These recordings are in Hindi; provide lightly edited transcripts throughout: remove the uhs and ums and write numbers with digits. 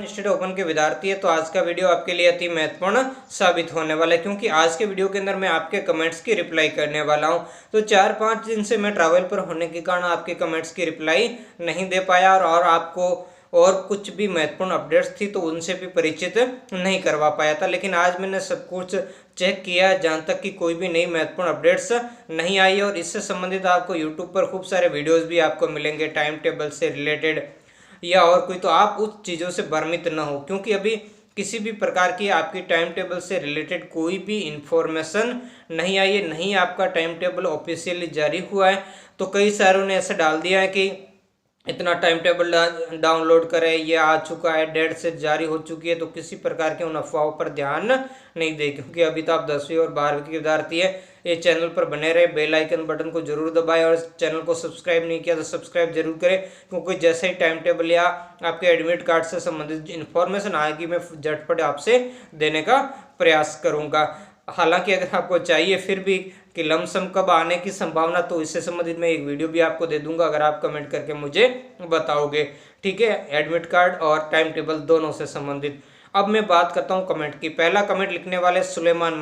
स्टेट ओपन के विद्यार्थी है तो आज का वीडियो आपके लिए अति महत्वपूर्ण साबित होने वाला है, क्योंकि आज के वीडियो के अंदर मैं आपके कमेंट्स की रिप्लाई करने वाला हूं। तो 4-5 दिन से मैं ट्रैवल पर होने के कारण आपके कमेंट्स की रिप्लाई नहीं दे पाया और आपको और कुछ भी महत्वपूर्ण अपडेट्स थी तो उनसे भी परिचित नहीं करवा पाया था। लेकिन आज मैंने सब कुछ चेक किया जहाँ तक कि कोई भी नई महत्वपूर्ण अपडेट्स नहीं आई है और इससे संबंधित आपको यूट्यूब पर खूब सारे वीडियोस भी आपको मिलेंगे टाइम टेबल से रिलेटेड या और कोई। तो आप उस चीज़ों से भ्रमित न हो, क्योंकि अभी किसी भी प्रकार की आपकी टाइम टेबल से रिलेटेड कोई भी इंफॉर्मेशन नहीं आई है, नहीं आपका टाइम टेबल ऑफिशियली जारी हुआ है। तो कई सारों ने ऐसा डाल दिया है कि इतना टाइम टेबल डाउनलोड करें, ये आ चुका है, डेट से जारी हो चुकी है। तो किसी प्रकार के उन अफवाहों पर ध्यान नहीं दें, क्योंकि अभी तो आप 10वीं और 12वीं के विद्यार्थी है। ये चैनल पर बने रहे, बेल आइकन बटन को जरूर दबाएं और चैनल को सब्सक्राइब नहीं किया तो सब्सक्राइब जरूर करें, क्योंकि जैसे ही टाइम टेबल या आपके एडमिट कार्ड से संबंधित इन्फॉर्मेशन आएगी मैं झटपट आपसे देने का प्रयास करूंगा। हालांकि अगर आपको चाहिए फिर भी कि लमसम कब आने की संभावना, तो इससे संबंधित मैं एक वीडियो भी आपको दे दूंगा अगर आप कमेंट करके मुझे बताओगे। ठीक है, एडमिट कार्ड और टाइम टेबल दोनों से संबंधित। अब मैं बात करता हूं कमेंट की। पहला कमेंट लिखने वाले सुलेमान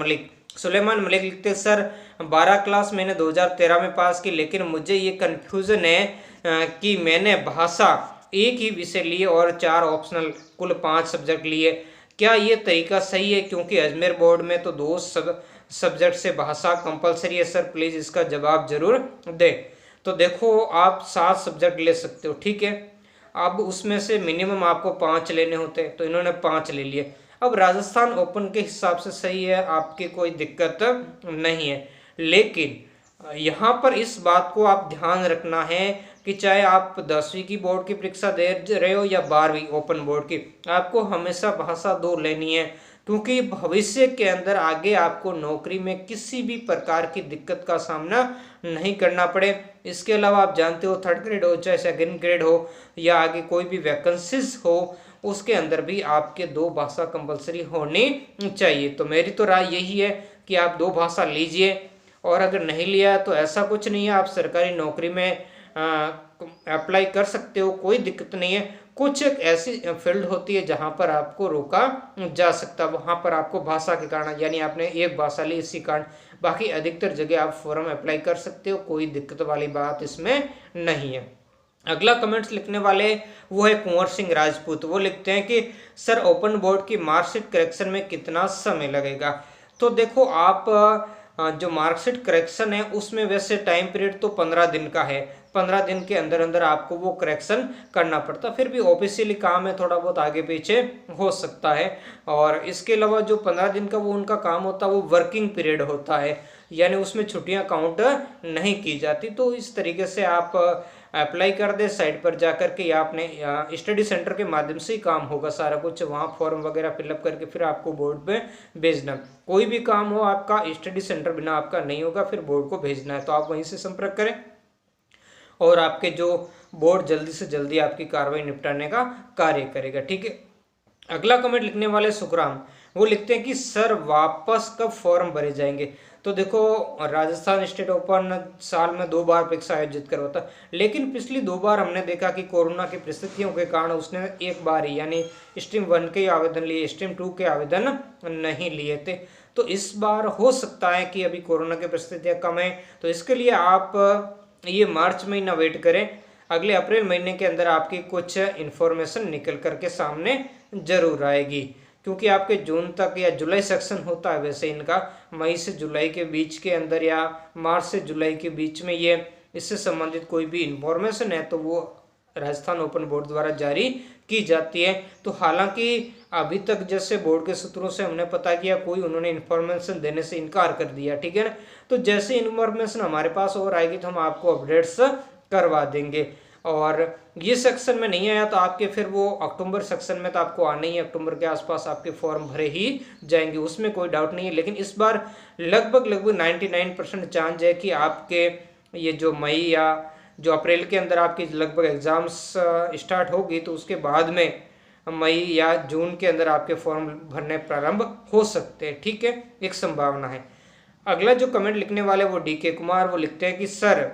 मलिक लिखते, सर 12 क्लास मैंने 2013 में पास की, लेकिन मुझे ये कन्फ्यूज़न है कि मैंने भाषा एक ही विषय लिए और 4 ऑप्शनल कुल 5 सब्जेक्ट लिए। क्या ये तरीका सही है? क्योंकि अजमेर बोर्ड में तो 2 सब्जेक्ट से भाषा कंपलसरी है। सर प्लीज़ इसका जवाब जरूर दे। तो देखो, आप 7 सब्जेक्ट ले सकते हो, ठीक है। अब उसमें से मिनिमम आपको 5 लेने होते हैं, तो इन्होंने 5 ले लिए। अब राजस्थान ओपन के हिसाब से सही है, आपकी कोई दिक्कत नहीं है। लेकिन यहाँ पर इस बात को आप ध्यान रखना है कि चाहे आप 10वीं की बोर्ड की परीक्षा दे रहे हो या 12वीं ओपन बोर्ड की, आपको हमेशा भाषा 2 लेनी है, क्योंकि भविष्य के अंदर आगे आपको नौकरी में किसी भी प्रकार की दिक्कत का सामना नहीं करना पड़े। इसके अलावा आप जानते हो 3rd ग्रेड हो चाहे 2nd ग्रेड हो या आगे कोई भी वैकेंसीज हो, उसके अंदर भी आपके 2 भाषा कंपलसरी होनी चाहिए। तो मेरी तो राय यही है कि आप 2 भाषा लीजिए, और अगर नहीं लिया तो ऐसा कुछ नहीं है, आप सरकारी नौकरी में अप्लाई कर सकते हो, कोई दिक्कत नहीं है। कुछ एक ऐसी फील्ड होती है जहां पर आपको रोका जा सकता है, वहां पर आपको भाषा के कारण, यानी आपने एक भाषा ली इसी कारण। बाकी अधिकतर जगह आप फॉर्म अप्लाई कर सकते हो, कोई दिक्कत वाली बात इसमें नहीं है। अगला कमेंट्स लिखने वाले वो है कुंवर सिंह राजपूत। वो लिखते हैं कि सर ओपन बोर्ड की मार्कशीट करेक्शन में कितना समय लगेगा? तो देखो, आप जो मार्कशीट करेक्शन है उसमें वैसे टाइम पीरियड तो 15 दिन का है। 15 दिन के अंदर अंदर आपको वो करेक्शन करना पड़ता, फिर भी ऑफिशियली काम है, थोड़ा बहुत आगे पीछे हो सकता है। और इसके अलावा जो 15 दिन का वो उनका काम होता है वो वर्किंग पीरियड होता है, यानी उसमें छुट्टियां काउंट नहीं की जाती। तो इस तरीके से आप अप्लाई कर दे साइट पर जा कर के, या अपने स्टडी सेंटर के माध्यम से ही काम होगा सारा कुछ, वहाँ फॉर्म वगैरह फिलअप करके फिर आपको बोर्ड पे भेजना। कोई भी काम हो आपका स्टडी सेंटर बिना आपका नहीं होगा, फिर बोर्ड को भेजना है तो आप वहीं से संपर्क करें और आपके जो बोर्ड जल्दी से जल्दी आपकी कार्रवाई निपटाने का कार्य करेगा। ठीक है। अगला कमेंट लिखने वाले सुखराम, वो लिखते हैं कि सर वापस कब फॉर्म भरे जाएंगे? तो देखो, राजस्थान स्टेट ओपन साल में 2 बार परीक्षा आयोजित करवाता, लेकिन पिछली 2 बार हमने देखा कि कोरोना की परिस्थितियों के कारण उसने एक बार ही, यानी स्ट्रीम 1 के आवेदन लिए, स्ट्रीम 2 के आवेदन नहीं लिए थे। तो इस बार हो सकता है कि अभी कोरोना की परिस्थितियाँ कम है, तो इसके लिए आप ये मार्च महीना वेट करें। अगले अप्रैल महीने के अंदर आपकी कुछ इन्फॉर्मेशन निकल करके सामने जरूर आएगी, क्योंकि आपके जून तक या जुलाई सेक्शन होता है वैसे इनका, मई से जुलाई के बीच के अंदर या मार्च से जुलाई के बीच में ये इससे संबंधित कोई भी इंफॉर्मेशन है तो वो राजस्थान ओपन बोर्ड द्वारा जारी की जाती है। तो हालांकि अभी तक जैसे बोर्ड के सूत्रों से हमने पता किया, कोई उन्होंने इन्फॉर्मेशन देने से इनकार कर दिया, ठीक है ना। तो जैसे इन्फॉर्मेशन हमारे पास और आएगी तो हम आपको अपडेट्स करवा देंगे। और ये सेक्शन में नहीं आया तो आपके फिर वो अक्टूबर सेक्शन में तो आपको आना ही है, अक्टूबर के आसपास आपके फॉर्म भरे ही जाएंगे, उसमें कोई डाउट नहीं है। लेकिन इस बार लगभग 99% चांस है कि आपके ये जो मई या जो अप्रैल के अंदर आपकी लगभग एग्जाम्स स्टार्ट होगी, तो उसके बाद में मई या जून के अंदर आपके फॉर्म भरने प्रारंभ हो सकते हैं। ठीक है, एक संभावना है। अगला जो कमेंट लिखने वाले वो DK कुमार, वो लिखते हैं कि सर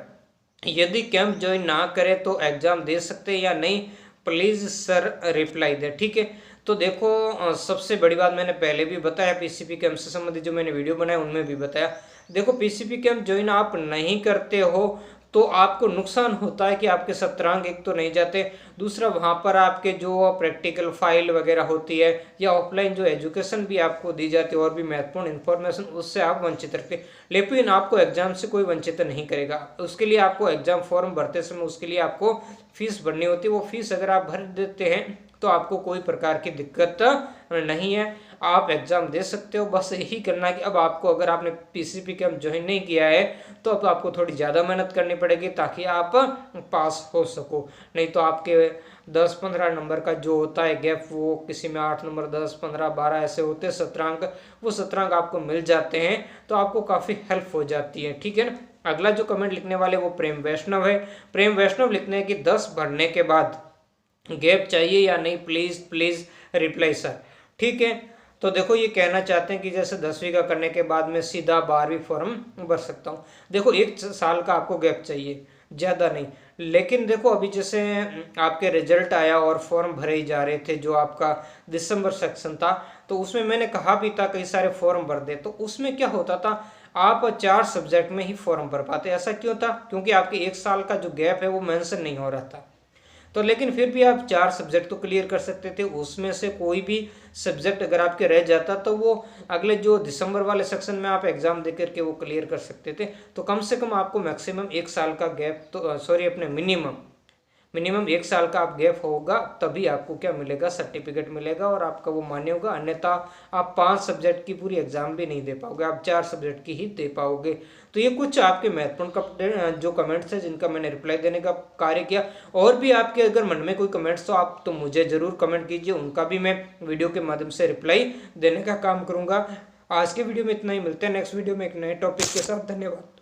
यदि कैंप ज्वाइन ना करे तो एग्जाम दे सकते हैं या नहीं? प्लीज सर रिप्लाई दे। ठीक है, तो देखो सबसे बड़ी बात मैंने पहले भी बताया, पीसीपी कैंप से संबंधित जो मैंने वीडियो बनाया उनमें भी बताया। देखो पीसीपी कैंप ज्वाइन आप नहीं करते हो तो आपको नुकसान होता है कि आपके सत्रांक एक तो नहीं जाते, दूसरा वहाँ पर आपके जो प्रैक्टिकल फाइल वगैरह होती है या ऑफलाइन जो एजुकेशन भी आपको दी जाती है और भी महत्वपूर्ण इन्फॉर्मेशन, उससे आप वंचित रखते। लेकिन आपको एग्जाम से कोई वंचित नहीं करेगा। उसके लिए आपको एग्जाम फॉर्म भरते समय उसके लिए आपको फीस भरनी होती है। वो फीस अगर आप भर देते हैं तो आपको कोई प्रकार की दिक्कत नहीं है, आप एग्जाम दे सकते हो। बस यही करना है कि अब आपको, अगर आपने पीसीपी कैंप ज्वाइन नहीं किया है तो अब आपको थोड़ी ज़्यादा मेहनत करनी पड़ेगी ताकि आप पास हो सको। नहीं तो आपके 10-15 नंबर का जो होता है गैप, वो किसी में 8 नंबर 10, 15, 12 ऐसे होते हैं सत्रांक, वो सत्रांक आपको मिल जाते हैं तो आपको काफ़ी हेल्प हो जाती है। ठीक है ना। अगला जो कमेंट लिखने वाले वो प्रेम वैष्णव है। प्रेम वैष्णव लिखने हैं कि 10 भरने के बाद गैप चाहिए या नहीं, प्लीज़ प्लीज़ रिप्लाई सर। ठीक है, तो देखो ये कहना चाहते हैं कि जैसे 10वीं का करने के बाद मैं सीधा 12वीं फॉर्म भर सकता हूँ। देखो 1 साल का आपको गैप चाहिए, ज़्यादा नहीं। लेकिन देखो अभी जैसे आपके रिजल्ट आया और फॉर्म भरे ही जा रहे थे, जो आपका दिसंबर सेक्शन था, तो उसमें मैंने कहा भी था कई सारे फॉर्म भर दे। तो उसमें क्या होता था, आप 4 सब्जेक्ट में ही फॉर्म भर पाते। ऐसा क्यों था? क्योंकि आपके 1 साल का जो गैप है वो मेंशन नहीं हो रहा था। तो लेकिन फिर भी आप 4 सब्जेक्ट तो क्लियर कर सकते थे। उसमें से कोई भी सब्जेक्ट अगर आपके रह जाता तो वो अगले जो दिसंबर वाले सेक्शन में आप एग्जाम दे करके वो क्लियर कर सकते थे। तो कम से कम आपको मैक्सिमम 1 साल का गैप, तो सॉरी अपने मिनिमम 1 साल का आप गैप होगा, तभी आपको क्या मिलेगा, सर्टिफिकेट मिलेगा और आपका वो मान्य होगा। अन्यथा आप 5 सब्जेक्ट की पूरी एग्जाम भी नहीं दे पाओगे, आप 4 सब्जेक्ट की ही दे पाओगे। तो ये कुछ आपके महत्वपूर्ण जो कमेंट्स हैं जिनका मैंने रिप्लाई देने का कार्य किया। और भी आपके अगर मन में कोई कमेंट्स तो आप तो मुझे ज़रूर कमेंट कीजिए, उनका भी मैं वीडियो के माध्यम से रिप्लाई देने का काम करूँगा। आज के वीडियो में इतना ही, मिलते हैं नेक्स्ट वीडियो में एक नए टॉपिक के साथ। धन्यवाद।